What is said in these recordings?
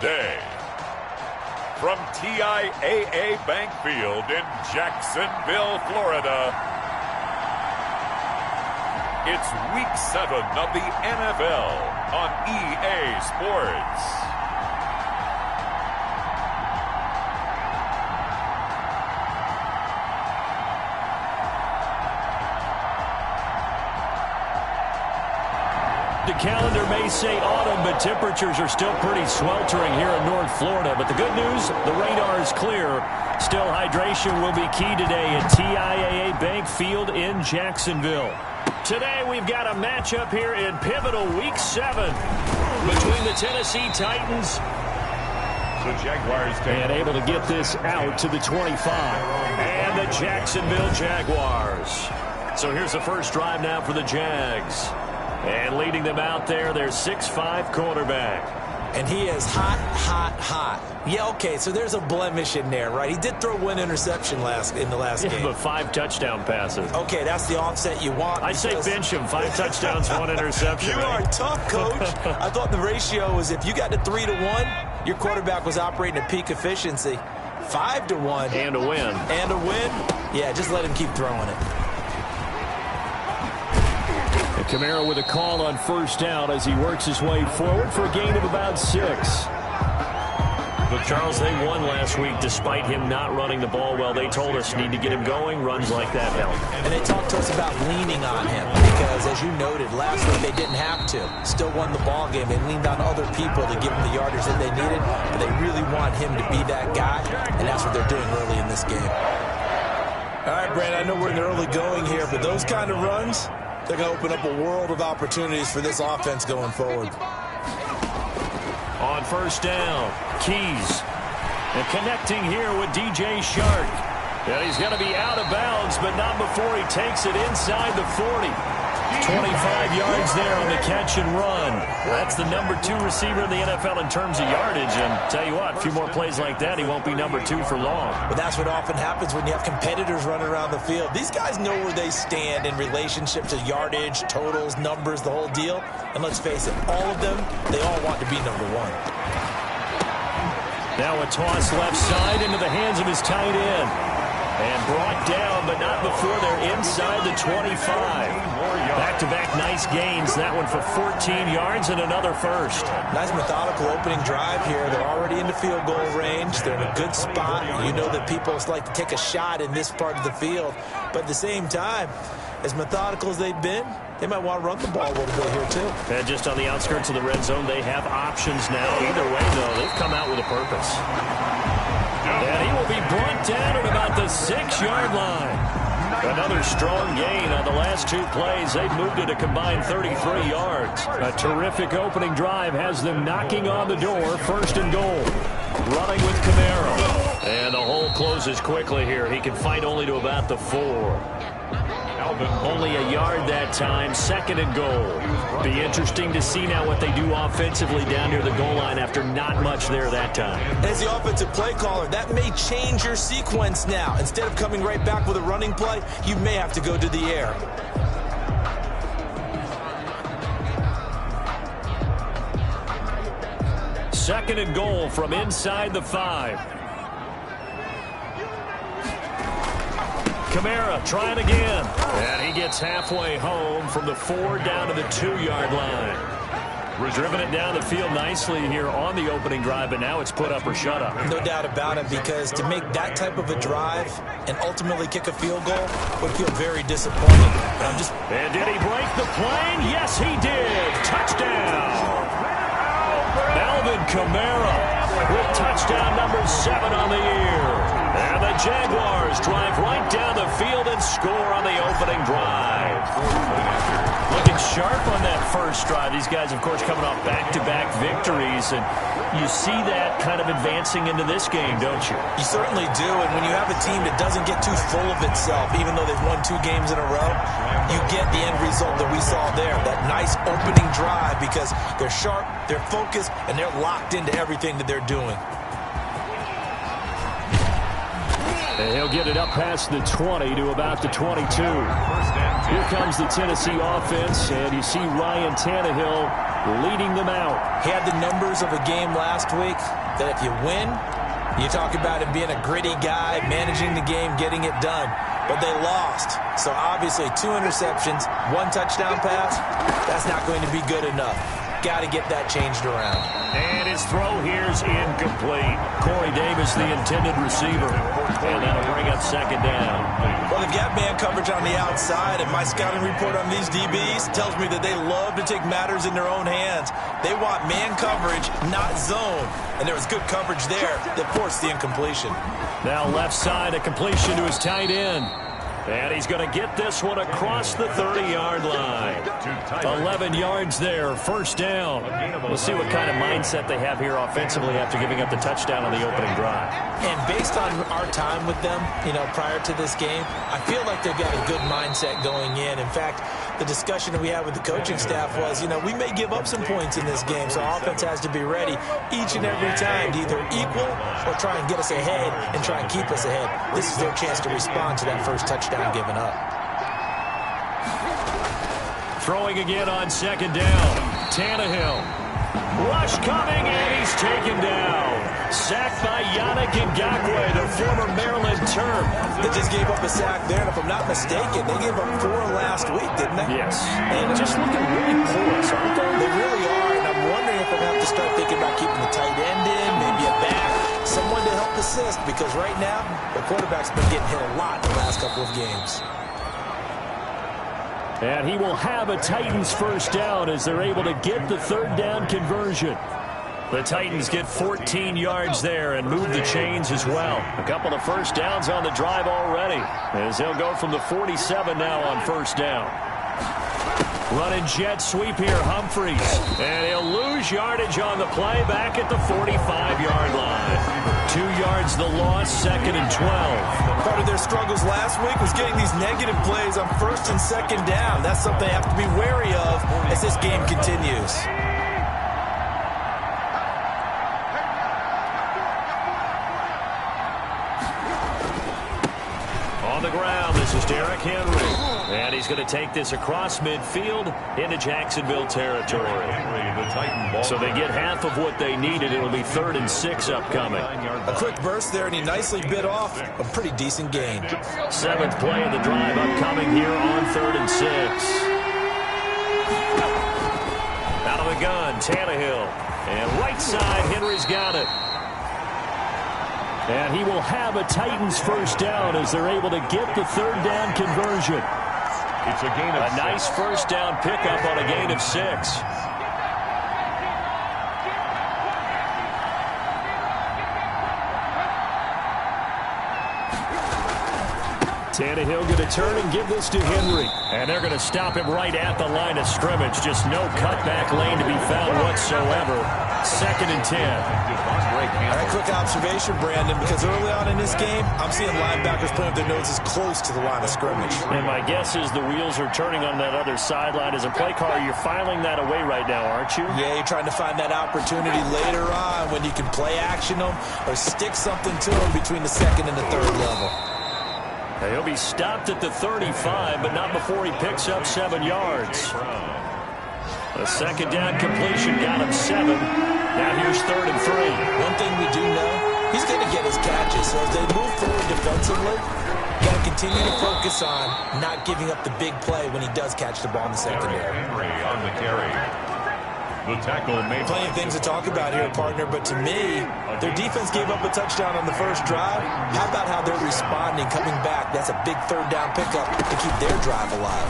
today. From TIAA Bank Field in Jacksonville, Florida, it's Week 7 of the NFL on EA Sports. The calendar may say autumn, but temperatures are still pretty sweltering here in North Florida. But the good news, the radar is clear. Still, hydration will be key today at TIAA Bank Field in Jacksonville. Today, we've got a matchup here in pivotal Week 7 between the Tennessee Titans and able to get this out to the 25, and the Jacksonville Jaguars. So here's the first drive now for the Jags. And leading them out there, their 6'5" quarterback. And he is hot, hot, hot. Yeah, okay, so there's a blemish in there, right? He did throw one interception in the last game. But 5 touchdown passes. Okay, that's the offset you want. I say bench him. 5 touchdowns, 1 interception. You are tough, Coach. I thought the ratio was if you got to 3-1, your quarterback was operating at peak efficiency. 5-1. And a win. And a win? Yeah, just let him keep throwing it. Kamara with a call on first down as he works his way forward for a gain of about 6. But Charles, they won last week despite him not running the ball well. They told us need to get him going. Runs like that help. And they talked to us about leaning on him because, as you noted, last week they didn't have to. Still won the ball game. They leaned on other people to give them the yardage that they needed. But they really want him to be that guy, and that's what they're doing early in this game. All right, Brad, I know we're in the early going here, but those kind of runs, they're going to open up a world of opportunities for this offense going forward. On first down, Keys. And connecting here with DJ Shark. And he's going to be out of bounds, but not before he takes it inside the 40. 25 yards there on the catch and run. That's the number 2 receiver in the NFL in terms of yardage. And tell you what, a few more plays like that, he won't be number 2 for long. But that's what often happens when you have competitors running around the field. These guys know where they stand in relationship to yardage, totals, numbers, the whole deal. And let's face it, all of them, they all want to be number 1. Now a toss left side into the hands of his tight end. And brought down, but not before they're inside the 25. Back-to-back nice gains. That one for 14 yards and another first. Nice methodical opening drive here. They're already in the field goal range. They're in a good spot. You know that people like to take a shot in this part of the field. But at the same time, as methodical as they've been, they might want to run the ball a little bit here, too. And just on the outskirts of the red zone, they have options now. Either way, though, they've come out with a purpose. And he will be brought down at about the 6-yard line. Another strong gain on the last 2 plays. They've moved it a combined 33 yards. A terrific opening drive has them knocking on the door. First and goal. Running with Kamara. And the hole closes quickly here. He can fight only to about the 4. Only a yard that time. Second and goal. Be interesting to see now what they do offensively down near the goal line after not much there that time. As the offensive play caller, that may change your sequence now. Instead of coming right back with a running play, you may have to go to the air. Second and goal from inside the 5. Kamara trying again. And he gets halfway home from the 4 down to the 2-yard line. We're driven it down the field nicely here on the opening drive, but now it's put up or shut up. No doubt about it, because to make that type of a drive and ultimately kick a field goal would feel very disappointing. And did he break the plane? Yes, he did. Touchdown. Alvin Kamara with touchdown number 7 on the year. And the Jaguars drive right down the field and score on the opening drive. Looking sharp on that first drive. These guys, of course, coming off back-to-back victories. And you see that kind of advancing into this game, don't you? You certainly do. And when you have a team that doesn't get too full of itself, even though they've won 2 games in a row, you get the end result that we saw there. That nice opening drive, because they're sharp, they're focused, and they're locked into everything that they're doing. And he'll get it up past the 20 to about the 22. Here comes the Tennessee offense, and you see Ryan Tannehill leading them out. He had the numbers of a game last week that if you win, you talk about him being a gritty guy, managing the game, getting it done. But they lost. So obviously 2 interceptions, 1 touchdown pass, that's not going to be good enough. Got to get that changed around. And his throw here's incomplete. Corey Davis, the intended receiver. And that'll bring up second down. Well, they've got man coverage on the outside, and my scouting report on these DBs tells me that they love to take matters in their own hands. They want man coverage, not zone. And there was good coverage there that forced the incompletion. Now left side, a completion to his tight end. And he's going to get this one across the 30-yard line. 11 yards there, first down. We'll see what kind of mindset they have here offensively after giving up the touchdown on the opening drive. And based on our time with them, prior to this game, I feel like they've got a good mindset going in. In fact, the discussion that we had with the coaching staff was, we may give up some points in this game, so our offense has to be ready each and every time to either equal or try and get us ahead and try and keep us ahead. This is their chance to respond to that first touchdown given up. Throwing again on second down. Tannehill. Rush coming, and he's taken down. Sacked by Yannick Ngakoue, the former Maryland Terp. They just gave up a sack there, and if I'm not mistaken, they gave up 4 last week, didn't they? Yes. And just looking really porous, aren't they? They really are, and I'm wondering if we're going to have to start thinking about keeping the tight end in, maybe a back, someone to help assist, because right now, the quarterback's been getting hit a lot in the last couple of games. And he will have a Titans first down as they're able to get the third down conversion. The Titans get 14 yards there and move the chains as well. A couple of first downs on the drive already as they'll go from the 47 now on first down. Running jet sweep here, Humphries. And he'll lose yardage on the play back at the 45-yard line. 2 yards the loss, second and 12. Part of their struggles last week was getting these negative plays on first and second down. That's something they have to be wary of as this game continues. On the ground, this is Derrick Henry. And he's going to take this across midfield into Jacksonville territory. So they get half of what they needed. It'll be 3rd and 6 upcoming. A quick burst there, and he nicely bit off a pretty decent gain. 7th play of the drive upcoming here on 3rd and 6. Out of the gun, Tannehill. And right side, Henry's got it. And he will have a Titans first down as they're able to get the third down conversion. It's a gain of 6. Nice first down pickup on a gain of 6. Tannehill going to turn and give this to Henry. And they're going to stop him right at the line of scrimmage. Just no cutback lane to be found whatsoever. 2nd and 10. All right, quick observation, Brandon, because early on in this game, I'm seeing linebackers putting up their noses close to the line of scrimmage. And my guess is the wheels are turning on that other sideline. As a play caller, you're filing that away right now, aren't you? Yeah, you're trying to find that opportunity later on when you can play action them or stick something to them between the 2nd and the 3rd level. He'll be stopped at the 35, but not before he picks up 7 yards. A second down completion got him 7. Now here's 3rd and 3. One thing we do know, he's going to get his catches. So as they move forward defensively, got to continue to focus on not giving up the big play when he does catch the ball in the secondary. Henry on the carry. The tackle made. Plenty of things to talk about here, partner, but to me, their defense gave up a touchdown on the first drive. How about how they're responding, coming back? That's a big third down pickup to keep their drive alive.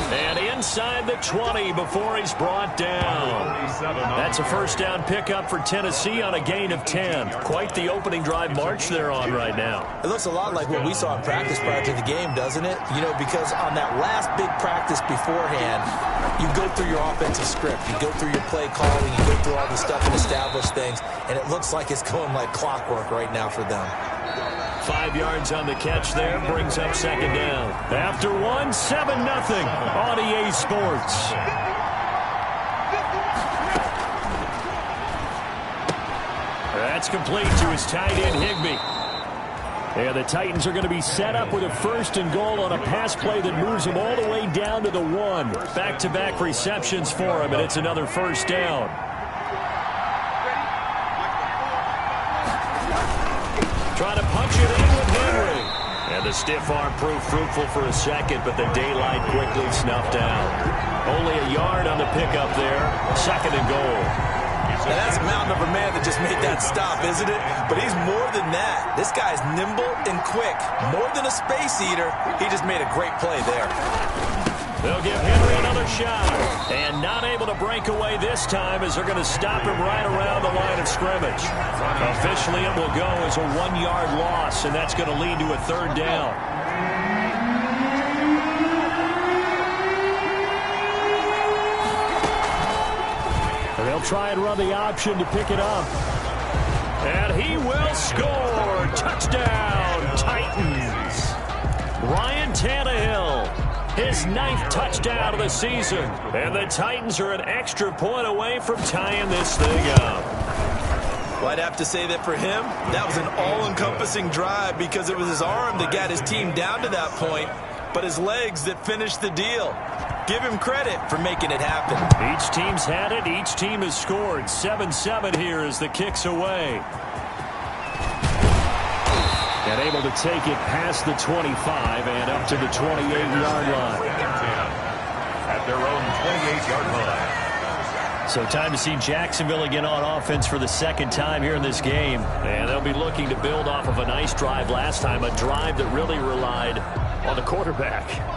And inside the 20 before he's brought down. That's a first down pickup for Tennessee on a gain of 10. Quite the opening drive march they're on right now. It looks a lot like what we saw in practice prior to the game, doesn't it? Because on that last big practice beforehand, you go through your offensive script. You go through your play calling. You go through all the stuff and establish things. And it looks like it's going like clockwork right now for them. 5 yards on the catch there, brings up second down. After 1, 7-0 on EA Sports. That's complete to his tight end, Higbee. And the Titans are going to be set up with a 1st and goal on a pass play that moves them all the way down to the 1. Back-to-back receptions for him, and it's another 1st down. Trying to punch it in with Henry. And the stiff arm proved fruitful for a second, but the daylight quickly snuffed out. Only a yard on the pickup there. 2nd and goal. Now that's a mountain of a man that just made that stop, isn't it? But he's more than that. This guy's nimble and quick. More than a space eater. He just made a great play there. They'll give Henry another shot. And not able to break away this time as they're going to stop him right around the line of scrimmage. Officially, it will go as a 1-yard loss, and that's going to lead to a 3rd down. They'll try and run the option to pick it up. And he will score. Touchdown, Titans. Ryan Tannehill, his 9th touchdown of the season. And the Titans are an extra point away from tying this thing up. Well, I'd have to say that for him, that was an all-encompassing drive because it was his arm that got his team down to that point, but his legs that finished the deal. Give him credit for making it happen. Each team's had it. Each team has scored. 7-7 here as the kick's away. And able to take it past the 25 and up to the 28-yard line. At their own 28-yard line. So time to see Jacksonville again on offense for the 2nd time here in this game. And they'll be looking to build off of a nice drive last time, a drive that really relied on the quarterback.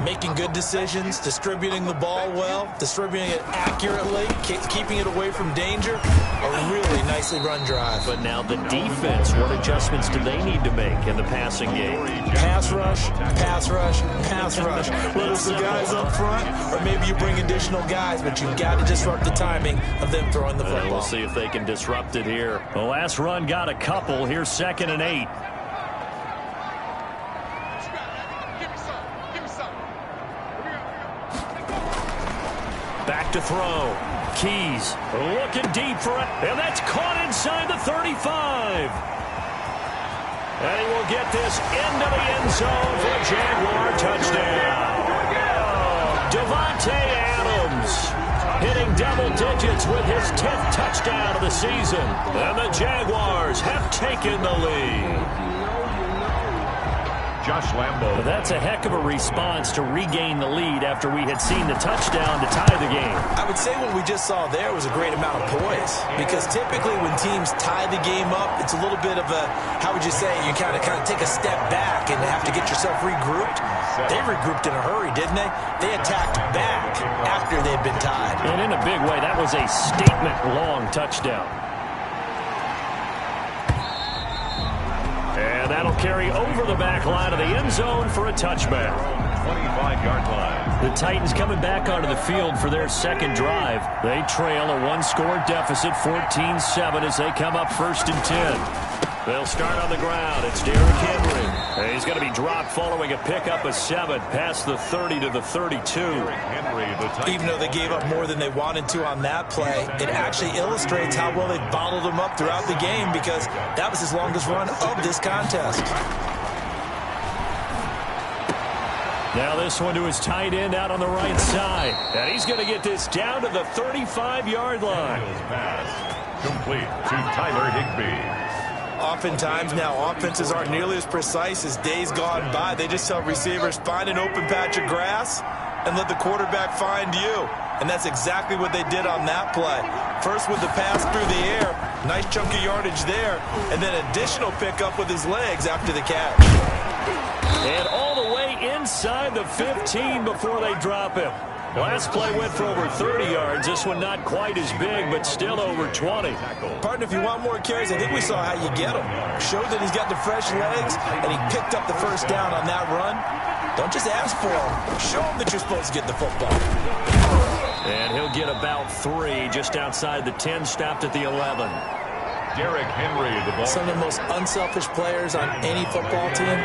Making good decisions, distributing the ball well, distributing it accurately, keeping it away from danger. A really nicely run drive. But now the defense, what adjustments do they need to make in the passing game? Pass rush, pass rush, pass rush. Whether it's the guys up front or maybe you bring additional guys, but you've got to disrupt the timing of them throwing the football. We'll see if they can disrupt it here. The last run got a couple. Here's 2nd and 8. Back to throw. Keys looking deep for it, and that's caught inside the 35. And he will get this into the end zone for a Jaguar touchdown. Davante Adams hitting double digits with his 10th touchdown of the season. And the Jaguars have taken the lead. Josh Lambo. That's a heck of a response to regain the lead after we had seen the touchdown to tie the game. I would say what we just saw there was a great amount of poise, because typically when teams tie the game up, it's a little bit of a, how would you say, you kind of take a step back and have to get yourself regrouped. They regrouped in a hurry, didn't they? They attacked back after they'd been tied. And in a big way, that was a statement-long touchdown. And that'll carry over the back line of the end zone for a touchback. 25-yard line. The Titans coming back onto the field for their 2nd drive. They trail a 1-score deficit, 14-7, as they come up 1st and 10. They'll start on the ground. It's Derrick Henry. And he's going to be dropped following a pickup of 7 past the 30 to the 32. Even though they gave up more than they wanted to on that play, it actually illustrates how well they bottled them up throughout the game, because that was his longest run of this contest. Now this one to his tight end out on the right side. And he's going to get this down to the 35-yard line. Pass complete to Tyler Higbee. Oftentimes now, offenses aren't nearly as precise as days gone by. They just tell receivers, find an open patch of grass and let the quarterback find you. And that's exactly what they did on that play. First with the pass through the air, nice chunk of yardage there, and then additional pickup with his legs after the catch. And all the way inside the 15 before they drop him. Last play went for over 30 yards. This one not quite as big, but still over 20. Partner, if you want more carries, I think we saw how you get them. Showed that he's got the fresh legs, and he picked up the 1st down on that run. Don't just ask for them. Show them that you're supposed to get the football. And he'll get about 3 just outside the 10, stopped at the 11. Derrick Henry, the ball. Some of the most unselfish players on any football team,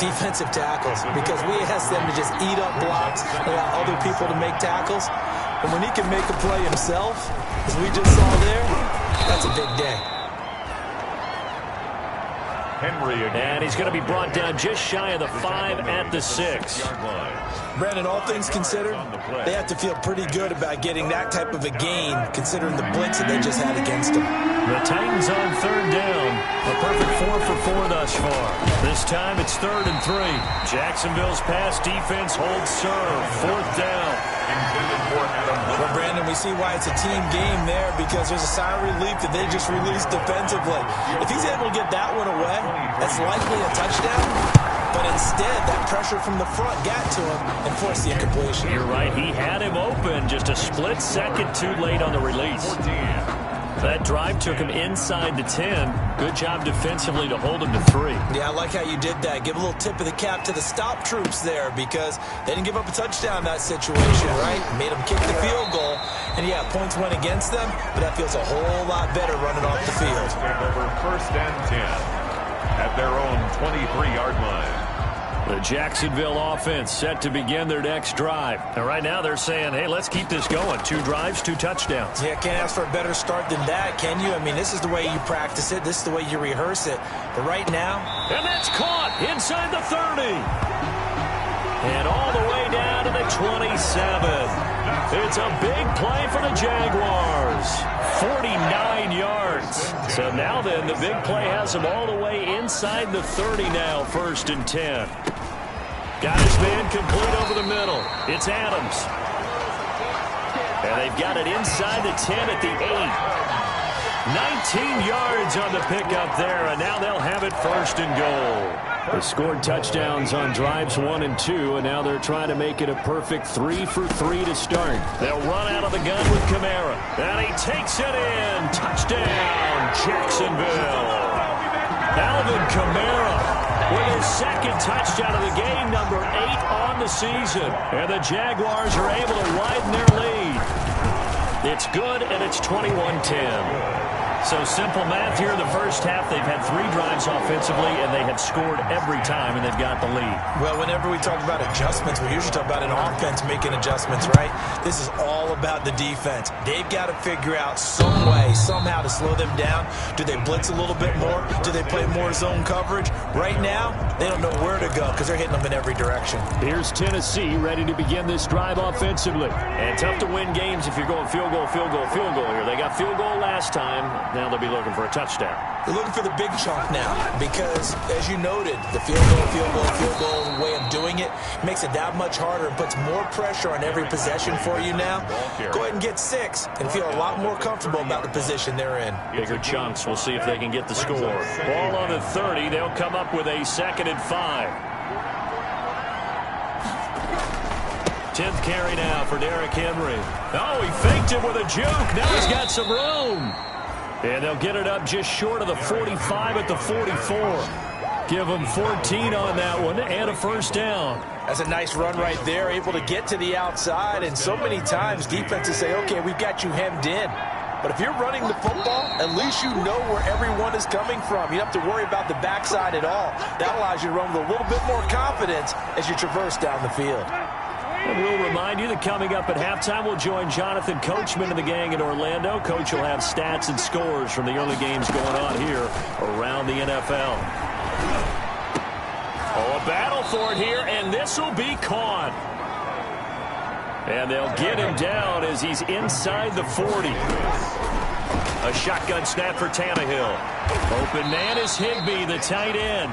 defensive tackles, because we ask them to just eat up blocks and allow other people to make tackles. And when he can make a play himself, as we just saw there, that's a big day. Henry again. And he's going to be brought down just shy of the 5 at the 6. Brandon, all things considered, they have to feel pretty good about getting that type of a gain, considering the blitz that they just had against them. The Titans on 3rd down. A perfect 4 for 4 thus far. This time it's 3rd and 3. Jacksonville's pass defense holds serve. 4th down. Well, Brandon, we see why it's a team game there, because there's a sigh of relief that they just released defensively. If he's able to get that one away, that's likely a touchdown. But instead, that pressure from the front got to him and forced the incompletion. You're right. He had him open, just a split second too late on the release. That drive took him inside the 10. Good job defensively to hold him to 3. Yeah, I like how you did that. Give a little tip of the cap to the stop troops there, because they didn't give up a touchdown in that situation, right? Made them kick the field goal. And, yeah, points went against them, but that feels a whole lot better running off the field. Over 1st and 10 at their own 23-yard line. The Jacksonville offense set to begin their next drive. And right now they're saying, hey, let's keep this going. 2 drives, 2 touchdowns. Yeah, can't ask for a better start than that, can you? I mean, this is the way you practice it. This is the way you rehearse it. But right now... And that's caught inside the 30. And all the way down to the 27. It's a big play for the Jaguars. 49 yards. So now then, the big play has them all the way inside the 30 now, 1st and 10. Got his man complete over the middle. It's Adams. And they've got it inside the 10 at the 8. 19 yards on the pickup there, and now they'll have it 1st and goal. They scored touchdowns on drives 1 and 2, and now they're trying to make it a perfect 3 for 3 to start. They'll run out of the gun with Kamara. And he takes it in. Touchdown, Jacksonville. Alvin Kamara with his 2nd touchdown of the game, number 8 on the season. And the Jaguars are able to widen their lead. It's good, and it's 21-10. So simple math here in the first half. They've had 3 drives offensively, and they have scored every time, and they've got the lead. Well, whenever we talk about adjustments, we usually talk about an offense making adjustments, right? This is all about the defense. They've got to figure out some way, somehow to slow them down. Do they blitz a little bit more? Do they play more zone coverage? Right now, they don't know where to go because they're hitting them in every direction. Here's Tennessee ready to begin this drive offensively. And tough to win games if you're going field goal, field goal, field goal here. They got field goal last time. Now they'll be looking for a touchdown. They're looking for the big chunk now because, as you noted, the field goal way of doing it makes it that much harder and puts more pressure on every possession for you now. Go ahead and get 6 and feel a lot more comfortable about the position they're in. Bigger chunks. We'll see if they can get the score. Ball on the 30. They'll come up with a 2nd and 5. 10th carry now for Derrick Henry. Oh, he faked him with a juke. Now he's got some room. And they'll get it up just short of the 45 at the 44. Give them 14 on that one and a 1st down. That's a nice run right there, able to get to the outside. And so many times defenses say, okay, we've got you hemmed in. But if you're running the football, at least you know where everyone is coming from. You don't have to worry about the backside at all. That allows you to run with a little bit more confidence as you traverse down the field. And we'll remind you that coming up at halftime, we'll join Jonathan Coachman and the gang in Orlando. Coach will have stats and scores from the early games going on here around the NFL. Oh, a battle for it here, and this will be caught. And they'll get him down as he's inside the 40. A shotgun snap for Tannehill. Open man is Higbee, the tight end.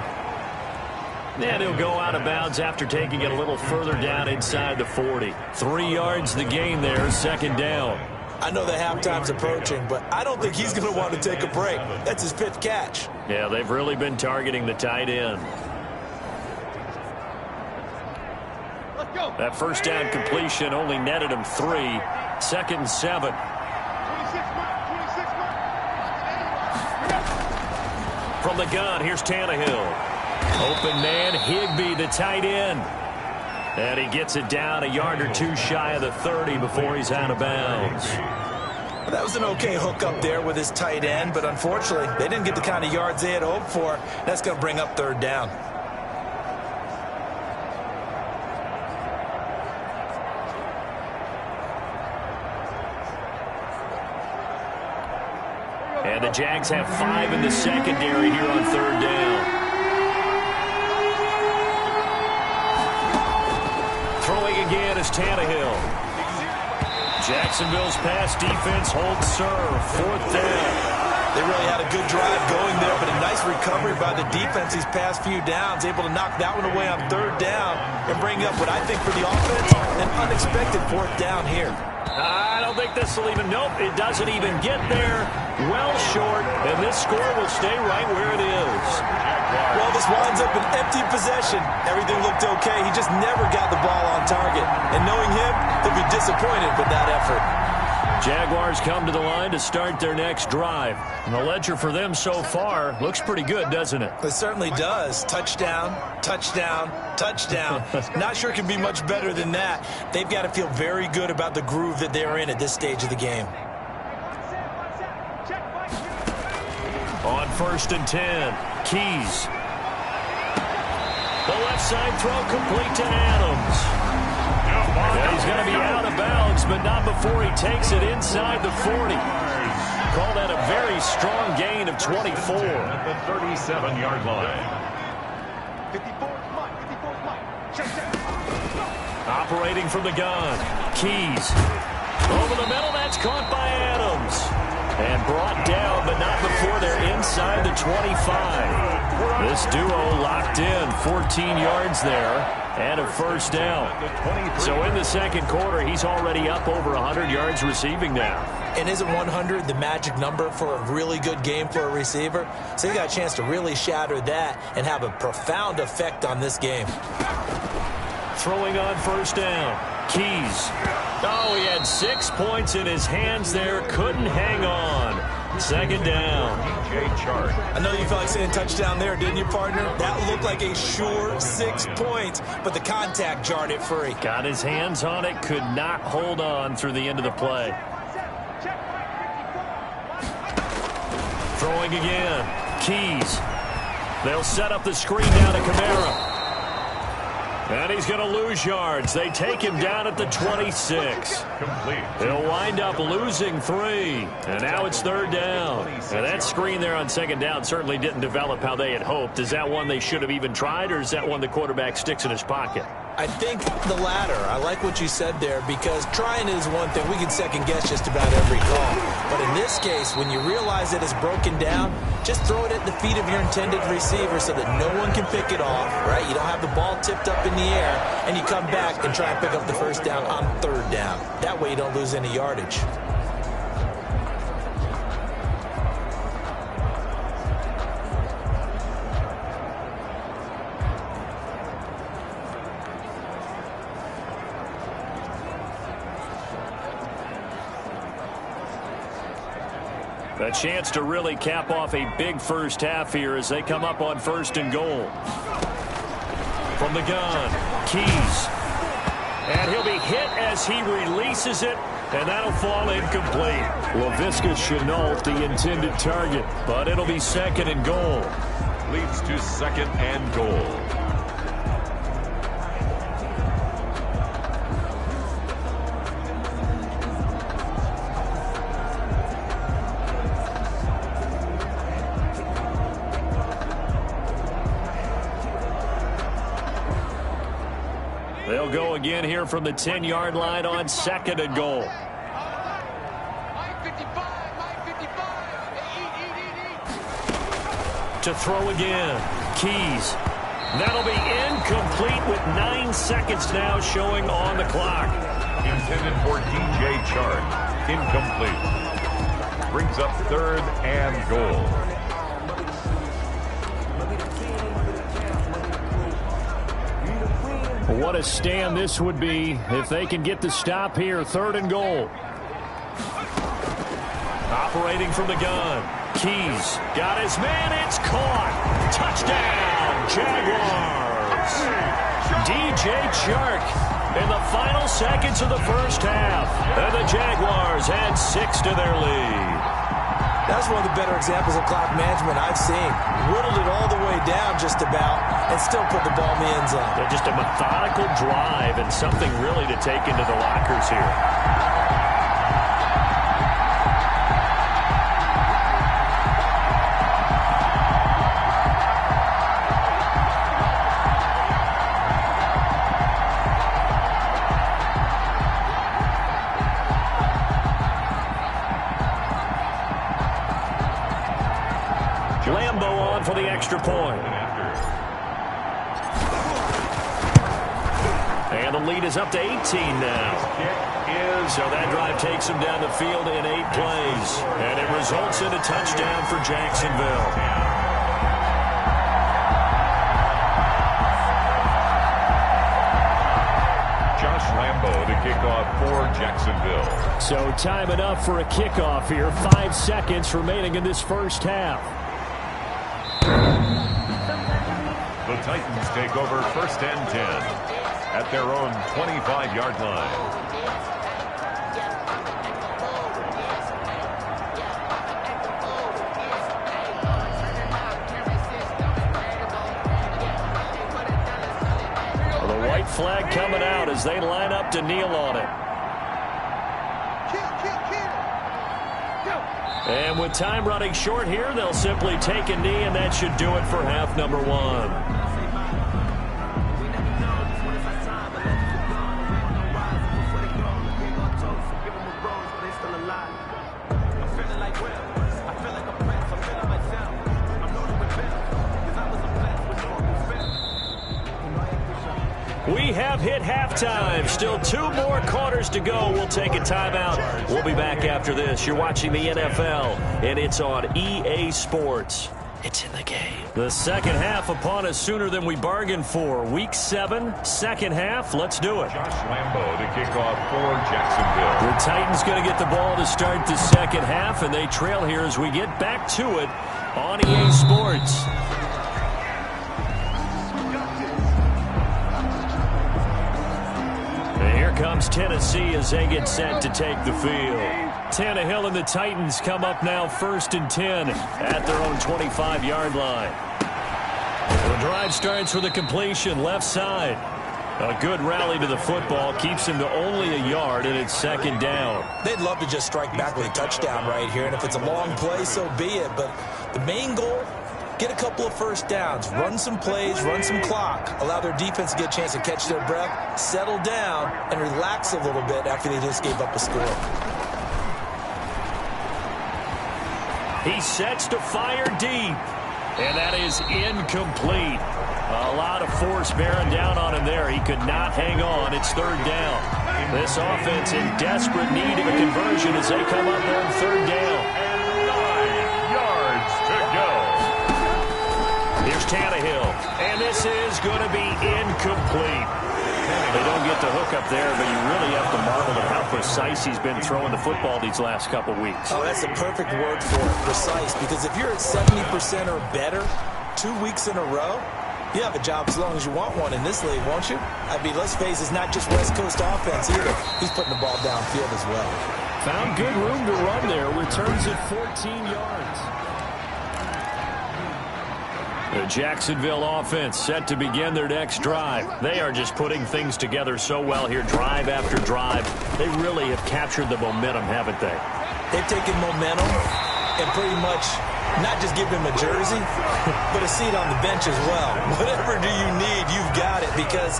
And he'll go out of bounds after taking it a little further down inside the 40. 3 yards the gain there, 2nd down. I know that halftime's approaching, but I don't think he's going to want to take a break. That's his 5th catch. Yeah, they've really been targeting the tight end. Let's go. That 1st down completion only netted him 3. 2nd and 7. 26 From the gun, here's Tannehill. Open man, Higbee, the tight end. And he gets it down a yard or 2 shy of the 30 before he's out of bounds. Well, that was an okay hook up there with his tight end, but unfortunately, they didn't get the kind of yards they had hoped for. That's going to bring up 3rd down. And the Jags have 5 in the secondary here on 3rd down. Tannehill. Jacksonville's pass defense holds serve. 4th down. They really had a good drive going there, but a nice recovery by the defense these past few downs, able to knock that one away on 3rd down and bring up what I think for the offense, an unexpected 4th down here. I don't think this will even, nope, it doesn't even get there. Well short, and this score will stay right where it is. Well, this winds up an empty possession. Everything looked okay. He just never got the ball on target. And knowing him, he'll be disappointed with that effort. Jaguars come to the line to start their next drive. And the ledger for them so far looks pretty good, doesn't it? It certainly does. Touchdown, touchdown, touchdown. Not sure it can be much better than that. They've got to feel very good about the groove that they're in at this stage of the game. On 1st and 10, Keys. The left side throw complete to Adams. Yeah, he's going to be out of bounds, but not before he takes it inside the 40. Call that a very strong gain of 24. At the 37-yard line. 54, mine. Check. Operating from the gun. Keys. Over the middle, that's caught by Adams. And brought down, but not before they're inside the 25. This duo locked in, 14 yards there, and a 1st down. So in the 2nd quarter, he's already up over 100 yards receiving now. And isn't 100 the magic number for a really good game for a receiver? So he got a chance to really shatter that and have a profound effect on this game. Throwing on 1st down. Keys. Oh, he had 6 points in his hands there. Couldn't hang on. 2nd down. DJ Chark. I know you felt like saying touchdown there, didn't you, partner? That looked like a sure 6 points, but the contact jarred it free. Got his hands on it. Could not hold on through the end of the play. Throwing again. Keys. They'll set up the screen down to Kamara. And he's going to lose yards. They take him down at the 26. Complete. They'll wind up losing 3. And now it's 3rd down. And that screen there on 2nd down certainly didn't develop how they had hoped. Is that one they should have even tried, or is that one the quarterback sticks in his pocket? I think the latter. I like what you said there, because trying is one thing. We can second guess just about every call. But in this case, when you realize it is broken down, just throw it at the feet of your intended receiver so that no one can pick it off, right? You don't have the ball tipped up in the air, and you come back and try and pick up the 1st down on 3rd down. That way you don't lose any yardage. A chance to really cap off a big 1st half here as they come up on 1st and goal. From the gun, Keys. And he'll be hit as he releases it, and that'll fall incomplete. Laviska Shenault, the intended target, but it'll be 2nd and goal. Leads to 2nd and goal. They'll go again here from the 10-yard line on 2nd and goal. To throw again. Keys. That'll be incomplete with 9 seconds now showing on the clock. Intended for DJ Chark. Incomplete. Brings up 3rd and goal. What a stand this would be if they can get the stop here. 3rd and goal. Operating from the gun. Keys got his man. It's caught. Touchdown, Jaguars. DJ Chark in the final seconds of the 1st half. And the Jaguars add 6 to their lead. That's one of the better examples of clock management I've seen. Whittled it all the way down just about and still put the ball in the end zone. Yeah, just a methodical drive and something really to take into the lockers here. extra point. And the lead is up to 18 now. So that drive takes him down the field in 8 plays. And it results in a touchdown for Jacksonville. Lambo to kick off for Jacksonville. So time enough for a kickoff here. 5 seconds remaining in this first half. The Titans take over 1st and 10 at their own 25-yard line. Flag coming out as they line up to kneel on it. And with time running short here, they'll simply take a knee, and that should do it for half number 1. We have hit halftime. Still 2 more quarters to go. We'll take a timeout. We'll be back after this. You're watching the NFL, and it's on EA Sports. It's in the game. The second half upon us sooner than we bargained for. Week 7, second half. Let's do it. Josh Lambo to kick off for Jacksonville. The Titans going to get the ball to start the second half, and they trail here as we get back to it on EA Sports. Comes Tennessee as they get set to take the field. Tannehill and the Titans come up now 1st and 10 at their own 25-yard line. The drive starts with a completion left side. A good rally to the football keeps him to only a yard, and it's 2nd down. They'd love to just strike back with a touchdown right here, and if it's a long play, so be it. But the main goal, get a couple of first downs, run some plays, run some clock, allow their defense to get a chance to catch their breath, settle down, and relax a little bit after they just gave up a score. He sets to fire deep, and that is incomplete. A lot of force bearing down on him there. He could not hang on. It's 3rd down. This offense in desperate need of a conversion as they come up on 3rd down. And 9 yards to go. Here's Tannehill, and this is going to be incomplete. They don't get the hook up there, but you really have to marvel at how precise he's been throwing the football these last couple weeks. Oh, that's the perfect word for it, precise, because if you're at 70% or better 2 weeks in a row, you have a job as long as you want one in this league, won't you? I mean, let's face it, it's not just West Coast offense either. He's putting the ball downfield as well. Found good room to run there. Returns at 14 yards. The Jacksonville offense set to begin their next drive. They are just putting things together so well here, drive after drive. They really have captured the momentum, haven't they? They've taken momentum and pretty much not just give him a jersey, but a seat on the bench as well. Whatever do you need, you've got it, because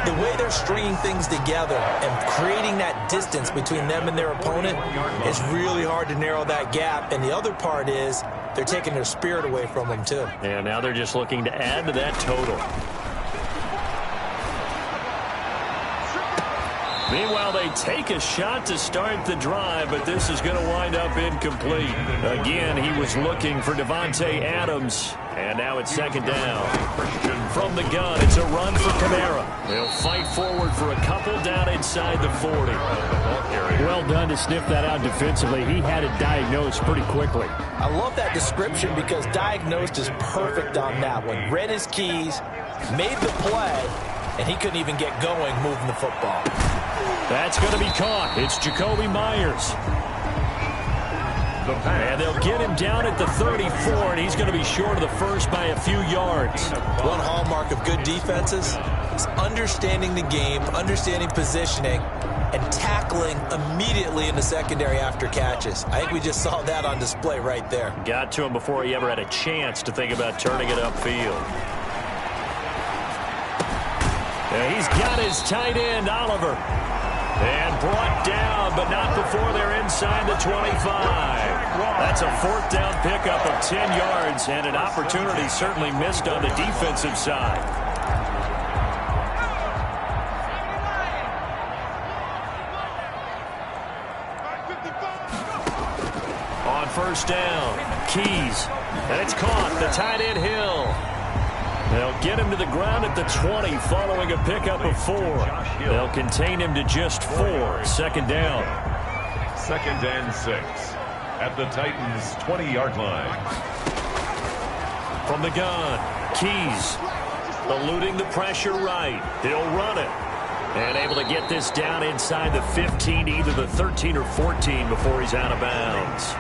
the way they're stringing things together and creating that distance between them and their opponent, it's really hard to narrow that gap. And the other part is they're taking their spirit away from them, too. And now they're just looking to add to that total. Meanwhile, they take a shot to start the drive, but this is going to wind up incomplete. Again, he was looking for Devontae Adams, and now it's 2nd down. From the gun, it's a run for Kamara. They'll fight forward for a couple down inside the 40. Well done to sniff that out defensively. He had it diagnosed pretty quickly. I love that description because diagnosed is perfect on that one. Read his keys, made the play, and he couldn't even get going moving the football. That's going to be caught. It's Jacoby Myers. And they'll get him down at the 34, and he's going to be short of the first by a few yards. One hallmark of good defenses is understanding the game, understanding positioning, and tackling immediately in the secondary after catches. I think we just saw that on display right there. Got to him before he ever had a chance to think about turning it upfield. And he's got his tight end, Oliver. And brought down but not before they're inside the 25. That's a fourth down pickup of 10 yards, and an opportunity certainly missed on the defensive side. On first down, Keys, and it's caught. The tight end Hill. They'll get him to the ground at the 20 following a pickup of 4. They'll contain him to just 4. Second down. 2nd and 6 at the Titans' 20-yard line. From the gun, Keys eluding the pressure right. He'll run it. And able to get this down inside the 15, either the 13 or 14 before he's out of bounds.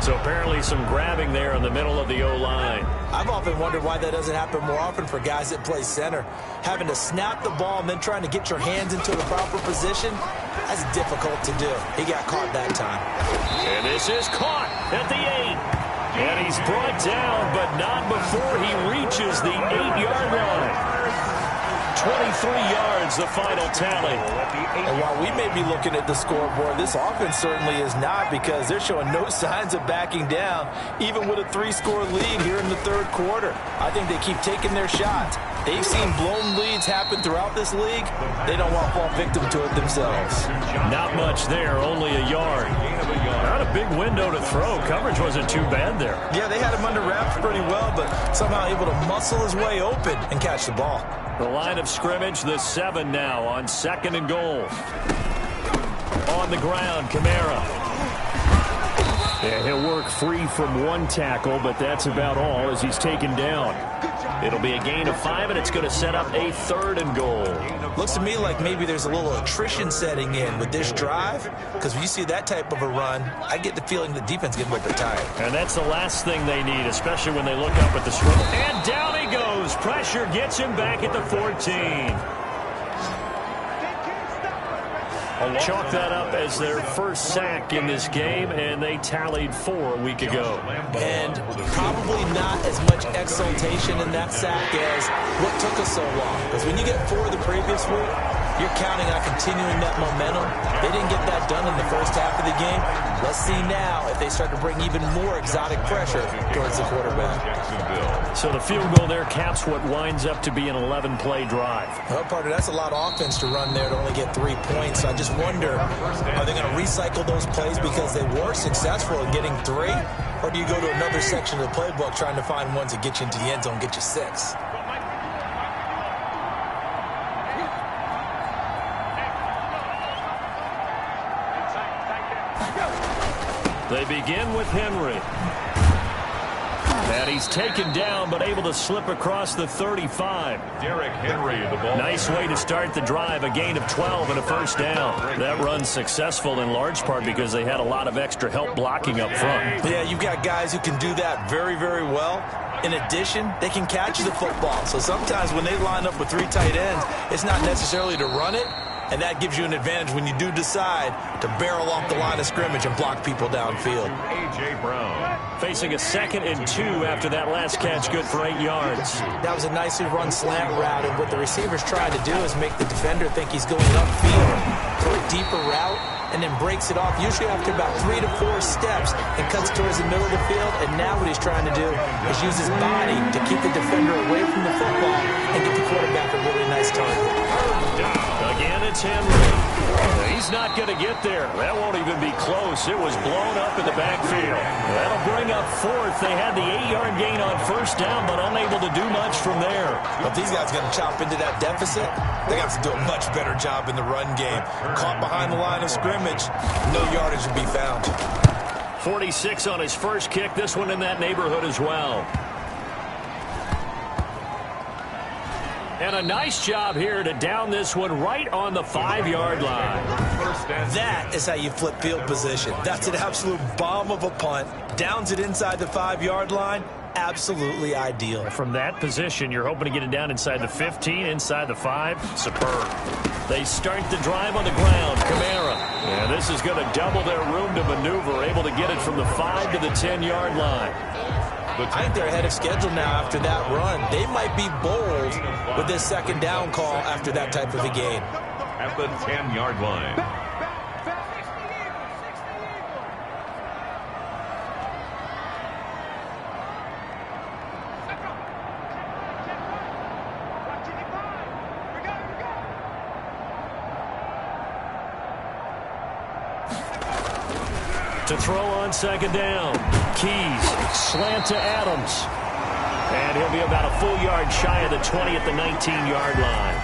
So apparently some grabbing there in the middle of the O-line. I've often wondered why that doesn't happen more often for guys that play center. Having to snap the ball and then trying to get your hands into the proper position, that's difficult to do. He got caught that time. And this is caught at the 8. And he's brought down, but not before he reaches the 8-yard line. 23 yards, the final tally. And while we may be looking at the scoreboard, this offense certainly is not, because they're showing no signs of backing down, even with a 3-score lead here in the third quarter. I think they keep taking their shots. They've seen blown leads happen throughout this league. They don't want to fall victim to it themselves. Not much there, only a yard. Not a big window to throw. Coverage wasn't too bad there. Yeah, they had him under wraps pretty well, but somehow able to muscle his way open and catch the ball. The line of scrimmage, the 7 now on 2nd and goal. On the ground, Kamara. Yeah, he'll work free from one tackle, but that's about all as he's taken down. It'll be a gain of 5, and it's going to set up a 3rd and goal. Looks to me like maybe there's a little attrition setting in with this drive, because when you see that type of a run, I get the feeling the defense gets a little bit tired. And that's the last thing they need, especially when they look up at the scrimmage. And down he goes. Pressure gets him back at the 14. Chalk that up as their first sack in this game, and they tallied 4 a week ago. And probably not as much exultation in that sack as what took us so long. Because when you get 4 the previous week, you're counting on continuing that momentum. They didn't get that done in the first half of the game. Let's see now if they start to bring even more exotic pressure towards the quarterback. So the field goal there caps what winds up to be an 11-play drive. Well, partner, that's a lot of offense to run there to only get 3 points. So I just wonder, are they going to recycle those plays because they were successful in getting 3? Or do you go to another section of the playbook trying to find ones that get you into the end zone, get you 6? They begin with Henry. And he's taken down, but able to slip across the 35. Derrick Henry, the ball. Nice way to start the drive, a gain of 12 and a first down. That run's successful in large part because they had a lot of extra help blocking up front. Yeah, you've got guys who can do that very, very well. In addition, they can catch the football. So sometimes when they line up with 3 tight ends, it's not necessarily to run it. And that gives you an advantage when you do decide to barrel off the line of scrimmage and block people downfield. A.J. Brown. Facing a 2nd and 2 after that last catch, good for 8 yards. That was a nicely run slant route, and what the receiver's trying to do is make the defender think he's going upfield for a deeper route, and then breaks it off, usually after about 3 to 4 steps, and cuts towards the middle of the field. And now what he's trying to do is use his body to keep the defender away from the football and get the quarterback a really nice target. Again, it's Henry. He's not going to get there. That won't even be close. It was blown up in the backfield. That'll bring up 4th. They had the 8-yard gain on first down, but unable to do much from there. If these guys are going to chop into that deficit, they got to do a much better job in the run game. Caught behind the line of scrimmage, no yardage to be found. 46 on his first kick. This one in that neighborhood as well. And a nice job here to down this one right on the 5-yard line. That is how you flip field position. That's an absolute bomb of a punt. Downs it inside the 5-yard line. Absolutely ideal. From that position, you're hoping to get it down inside the 15, inside the 5. Superb. They start the drive on the ground. Kamara. And this is going to double their room to maneuver. Able to get it from the 5 to the 10-yard line. I think they're ahead of schedule now after that run. They might be bold with this second down call after that type of a gain. At the 10-yard line. To throw on second down. Keys, slant to Adams. And he'll be about a full yard shy of the 20 at the 19-yard line.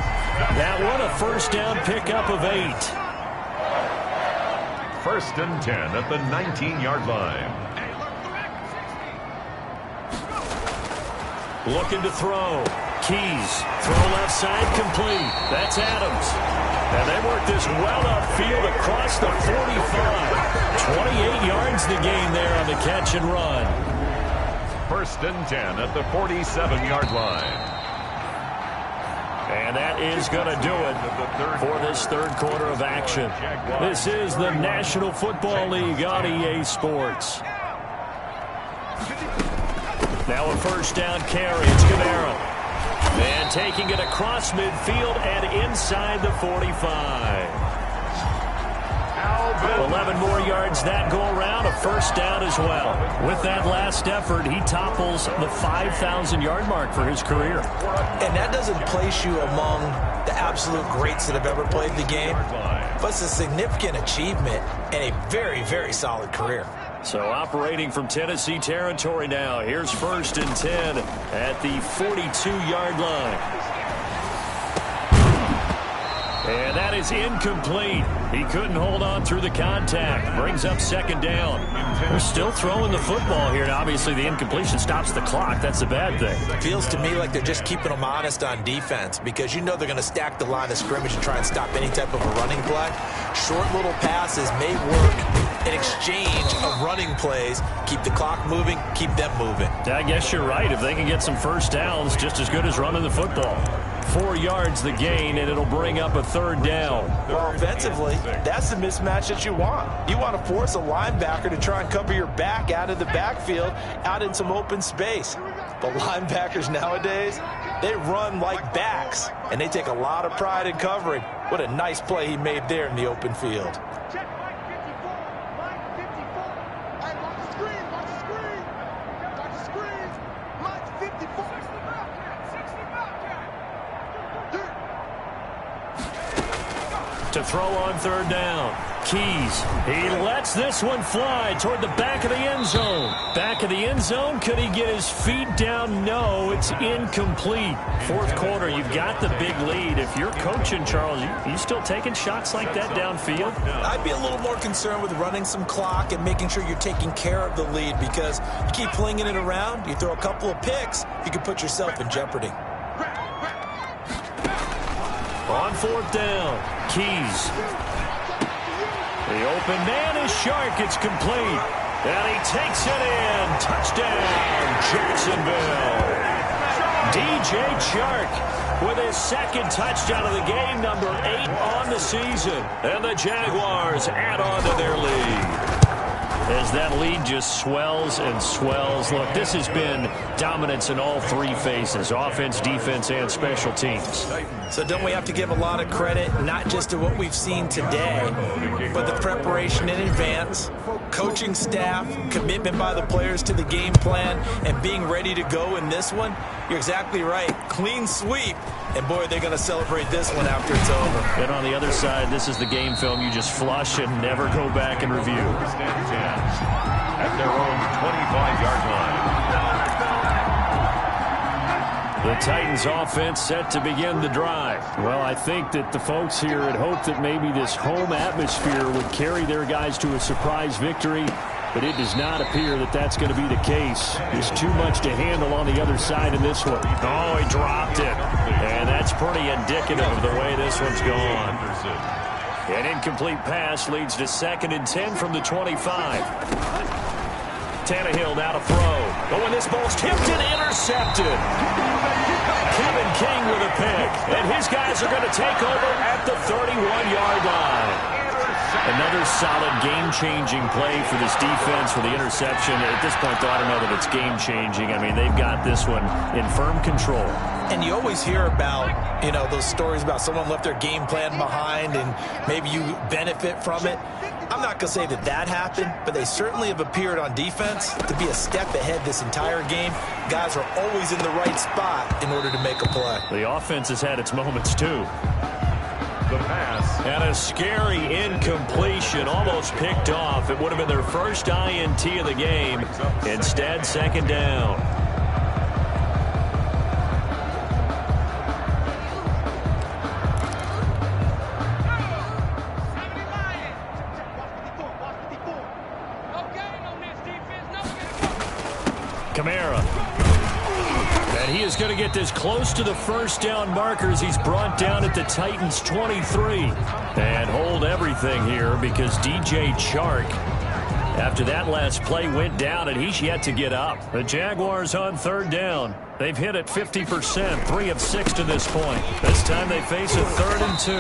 That one a first down pickup of 8. First and 10 at the 19-yard line. Looking to throw. Keys, throw left side, complete. That's Adams. And they work this well upfield across the 45. 28 yards the gain there on the catch and run. First and 10 at the 47-yard line. And that is going to do it for this third quarter of action. This is the National Football League on EA Sports. Now a first down carry. It's Kamara. And taking it across midfield and inside the 45. 11 more yards that go around, a first down as well. With that last effort, he topples the 5,000-yard mark for his career. And that doesn't place you among the absolute greats that have ever played the game, but it's a significant achievement and a very, very solid career. So operating from Tennessee territory now. Here's first and 10 at the 42-yard line. And that is incomplete. He couldn't hold on through the contact. Brings up second down. They're still throwing the football here. And obviously, the incompletion stops the clock. That's the bad thing. Feels to me like they're just keeping them honest on defense because you know they're going to stack the line of scrimmage and try and stop any type of a running play. Short little passes may work in exchange of running plays. Keep the clock moving, keep them moving. I guess you're right. If they can get some first downs, just as good as running the football. 4 yards the gain, and it'll bring up a third down. Well, offensively, that's the mismatch that you want. You want to force a linebacker to try and cover your back out of the backfield, out in some open space. The linebackers nowadays, they run like backs, and they take a lot of pride in covering. What a nice play he made there in the open field. To throw on third down. Keys. He lets this one fly toward the back of the end zone. Back of the end zone. Could he get his feet down? No, it's incomplete. Fourth quarter, you've got the big lead. If you're coaching, Charles, you still taking shots like that downfield? I'd be a little more concerned with running some clock and making sure you're taking care of the lead because you keep flinging it around, you throw a couple of picks, you can put yourself in jeopardy. On fourth down, Keys. The open man is Shark. It's complete. And he takes it in. Touchdown, Jacksonville. DJ Chark with his second touchdown of the game, number 8 on the season. And the Jaguars add on to their lead. As that lead just swells and swells. Look, this has been dominance in all three phases, offense, defense, and special teams. So don't we have to give a lot of credit, not just to what we've seen today, but the preparation in advance, coaching staff, commitment by the players to the game plan, and being ready to go in this one? You're exactly right. Clean sweep. And, boy, they're going to celebrate this one after it's over. And on the other side, this is the game film you just flush and never go back and review. At their own 25-yard line. The Titans offense set to begin the drive. Well, I think that the folks here had hoped that maybe this home atmosphere would carry their guys to a surprise victory, but it does not appear that that's going to be the case. There's too much to handle on the other side in this one. Oh, he dropped it. And that's pretty indicative of the way this one's gone. An incomplete pass leads to 2nd and 10 from the 25. Tannehill now to throw. Oh, and this ball's tipped and intercepted. Kevin King with a pick. And his guys are going to take over at the 31-yard line. Another solid game-changing play for this defense for the interception. At this point, though, I don't know that it's game-changing. I mean, they've got this one in firm control. And you always hear about, you know, those stories about someone left their game plan behind and maybe you benefit from it. I'm not going to say that that happened, but they certainly have appeared on defense to be a step ahead this entire game. Guys are always in the right spot in order to make a play. The offense has had its moments, too. The pass. And a scary incompletion, almost picked off. It would have been their first INT of the game. Instead, second down. Kamara. And he is going to get this close to the first down markers. He's brought down at the Titans' 23. And hold everything here because DJ Chark, after that last play, went down, and he's yet to get up. The Jaguars on third down. They've hit it 50%, 3 of 6 to this point. This time they face a 3rd and 2.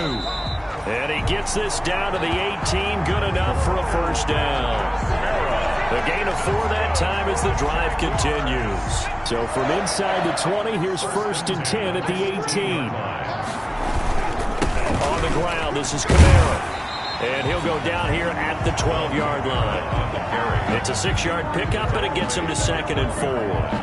And he gets this down to the 18, good enough for a first down. The gain of 4 that time as the drive continues. So from inside the 20, here's 1st and 10 at the 18. On the ground, this is Kamara. And he'll go down here at the 12-yard line. It's a 6-yard pickup, and it gets him to 2nd and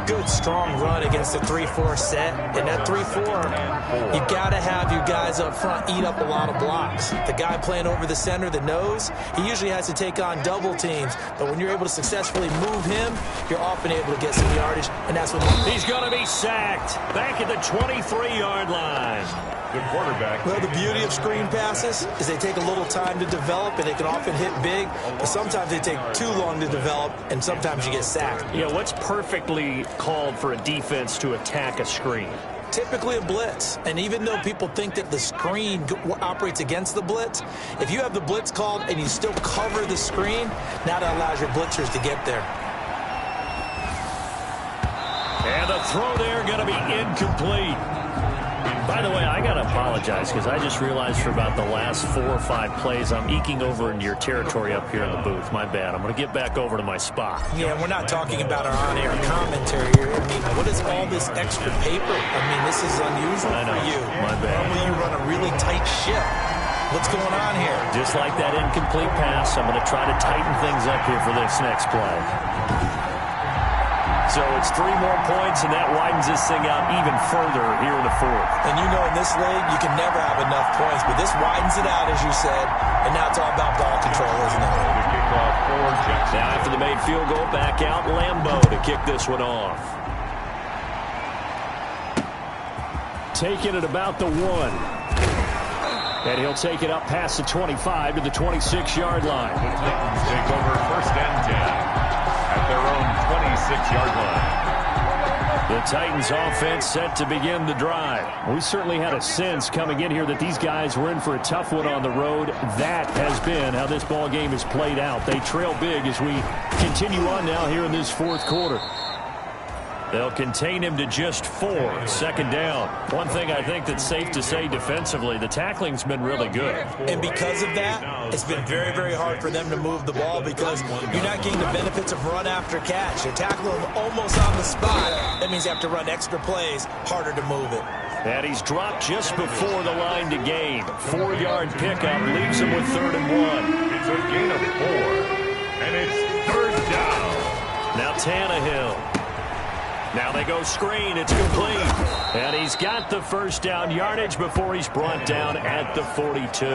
4. Good, strong run against the 3-4 set. And that 3-4, you've got to have your guys up front eat up a lot of blocks. The guy playing over the center, the nose, he usually has to take on double teams. But when you're able to successfully move him, you're often able to get some yardage, and that's what he's going to be sacked back at the 23-yard line. The quarterback. Well, the beauty of screen passes is they take a little time to develop, and they can often hit big, but sometimes they take too long to develop, and sometimes you get sacked. Yeah, what's perfectly called for a defense to attack a screen? Typically a blitz, and even though people think that the screen operates against the blitz, if you have the blitz called and you still cover the screen, now that allows your blitzers to get there. And the throw there going to be incomplete. By the way, I got to apologize because I just realized for about the last 4 or 5 plays, I'm eking over into your territory up here in the booth. My bad. I'm going to get back over to my spot. Yeah, we're not talking about our on-air commentary here. I mean, what is all this extra paper? I mean, this is unusual for you. My bad. Normally you run a really tight ship. What's going on here? Just like that incomplete pass, I'm going to try to tighten things up here for this next play. So it's 3 more points, and that widens this thing out even further here in the 4th. And you know in this league, you can never have enough points, but this widens it out, as you said, and now it's all about ball control, isn't it? The kickoff for Jackson. Now after the made field goal, back out Lambeau to kick this one off. Taking it about the 1. And he'll take it up past the 25 to the 26-yard line. The Titans take over 1st and 10 at their own 26-yard line. The Titans offense set to begin the drive. We certainly had a sense coming in here that these guys were in for a tough one on the road. That has been how this ball game has played out. They trail big as we continue on now here in this 4th quarter. They'll contain him to just 4. 2nd down. One thing I think that's safe to say defensively, the tackling's been really good. And because of that, it's been very, very hard for them to move the ball because you're not getting the benefits of run after catch. They're tackling him almost on the spot. That means you have to run extra plays, harder to move it. And he's dropped just before the line to gain. 4-yard pickup leaves him with 3rd and 1. It's a gain of 4, and it's 3rd down. Now Tannehill. Now they go screen. It's complete. And he's got the first down yardage before he's brought down at the 42. To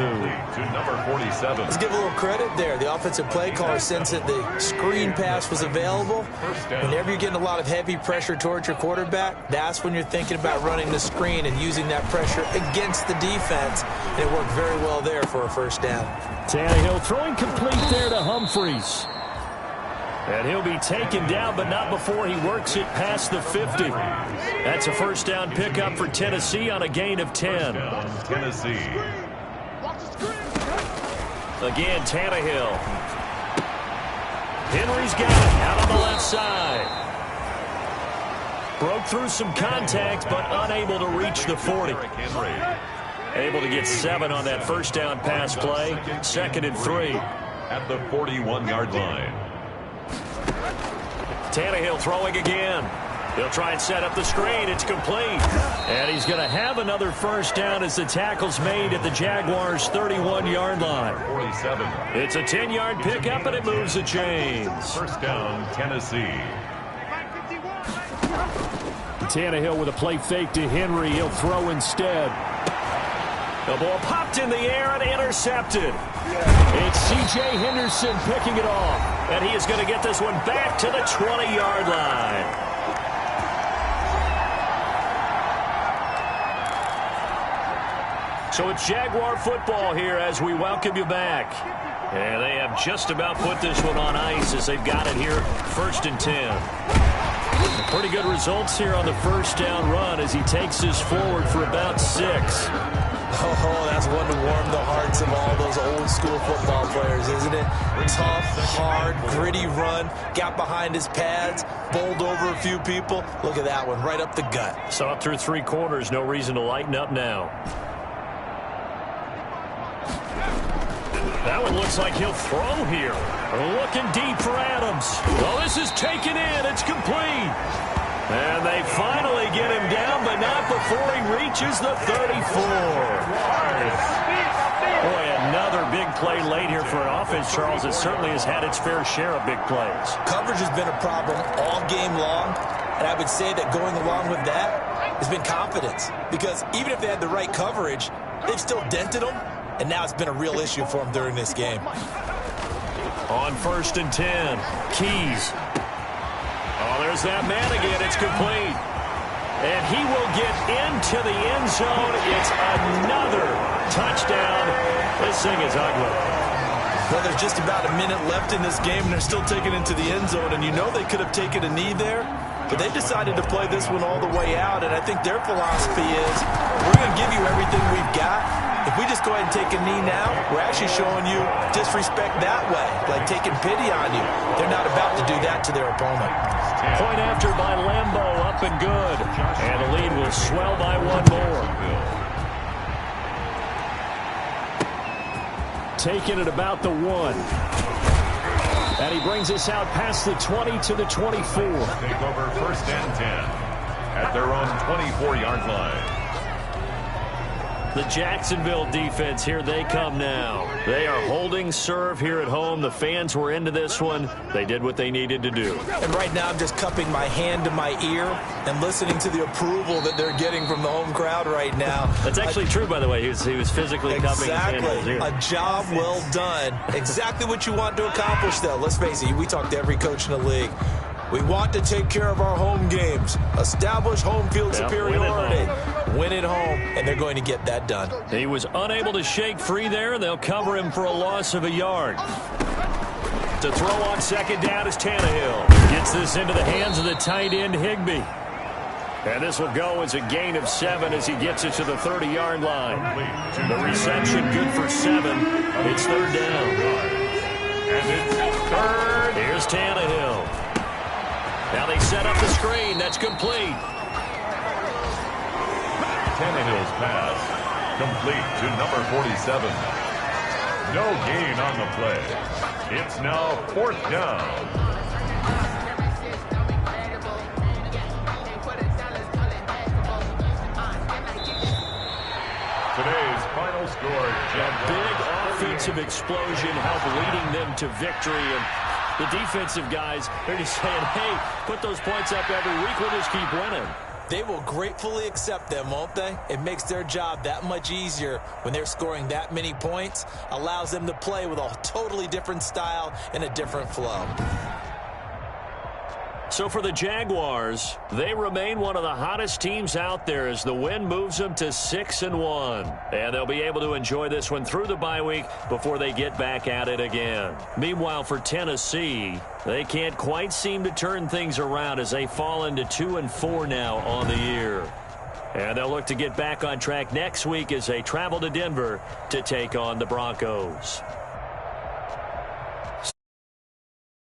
number 47. Let's give a little credit there. The offensive play caller sensed that the screen pass was available. Whenever you're getting a lot of heavy pressure towards your quarterback, that's when you're thinking about running the screen and using that pressure against the defense. And it worked very well there for a first down. Tannehill throwing complete there to Humphries. And he'll be taken down, but not before he works it past the 50. That's a first down pickup for Tennessee on a gain of 10. Tennessee. Again, Tannehill. Henry's got it out on the left side. Broke through some contact, but unable to reach the 40. Able to get 7 on that first down pass play. 2nd and 3. At the 41-yard line. Tannehill throwing again. He'll try and set up the screen. It's complete. And he's going to have another first down as the tackle's made at the Jaguars' 31-yard line. 47. It's a 10-yard pickup, and it moves the chains. First down, Tennessee. Tannehill with a play fake to Henry. He'll throw instead. The ball popped in the air and intercepted. It's C.J. Henderson picking it off. And he is going to get this one back to the 20-yard line. So it's Jaguar football here as we welcome you back. And they have just about put this one on ice as they've got it here 1st and 10. Pretty good results here on the first down run as he takes this forward for about 6. Oh, that's one to warm the hearts of all those old school football players, isn't it? Tough, hard, gritty run. Got behind his pads, bowled over a few people. Look at that one, right up the gut. Saw it through 3 quarters. No reason to lighten up now. That one looks like he'll throw here. Looking deep for Adams. Well, this is taken in. It's complete. And they finally get him down, but not before he reaches the 34. Boy, another big play late here for an offense, Charles, that certainly has had its fair share of big plays. Coverage has been a problem all game long, and I would say that going along with that has been confidence. Because even if they had the right coverage, they've still dented them. And now it's been a real issue for him during this game. On 1st and 10, Keys. Oh, there's that man again. It's complete. And he will get into the end zone. It's another touchdown. This thing is ugly. Well, there's just about a minute left in this game, and they're still taking it into the end zone. And you know they could have taken a knee there, but they decided to play this one all the way out. And I think their philosophy is, we're going to give you everything we've got. If we just go ahead and take a knee now, we're actually showing you disrespect that way, like taking pity on you. They're not about to do that to their opponent. Point after by Lambo, up and good. And the lead will swell by 1 more. Taking it about the 1. And he brings us out past the 20 to the 24. Take over 1st and 10 at their own 24-yard line. The Jacksonville defense, here they come now. They are holding serve here at home. The fans were into this one. They did what they needed to do. And right now I'm just cupping my hand to my ear and listening to the approval that they're getting from the home crowd right now. That's actually true, by the way. He was physically cupping his hand to his ear. A job well done. Exactly what you want to accomplish, though. Let's face it, we talk to every coach in the league. We want to take care of our home games, establish home field superiority, win at home, and they're going to get that done. He was unable to shake free there. They'll cover him for a loss of a yard. To throw on 2nd down is Tannehill. Gets this into the hands of the tight end, Higbee. And this will go as a gain of 7 as he gets it to the 30-yard line. The reception good for 7. It's 3rd down. And it's 3rd. Here's Tannehill. Now they set up the screen. That's complete. Tannehill's pass complete to number 47. No gain on the play. It's now 4th down. Today's final score, Big offensive explosion helped leading them to victory. And the defensive guys, they're just saying, hey, put those points up every week. We'll just keep winning. They will gratefully accept them, won't they? It makes their job that much easier when they're scoring that many points. Allows them to play with a totally different style and a different flow. So for the Jaguars, they remain one of the hottest teams out there as the win moves them to 6-1. And they'll be able to enjoy this one through the bye week before they get back at it again. Meanwhile, for Tennessee, they can't quite seem to turn things around as they fall into 2-4 now on the year. And they'll look to get back on track next week as they travel to Denver to take on the Broncos.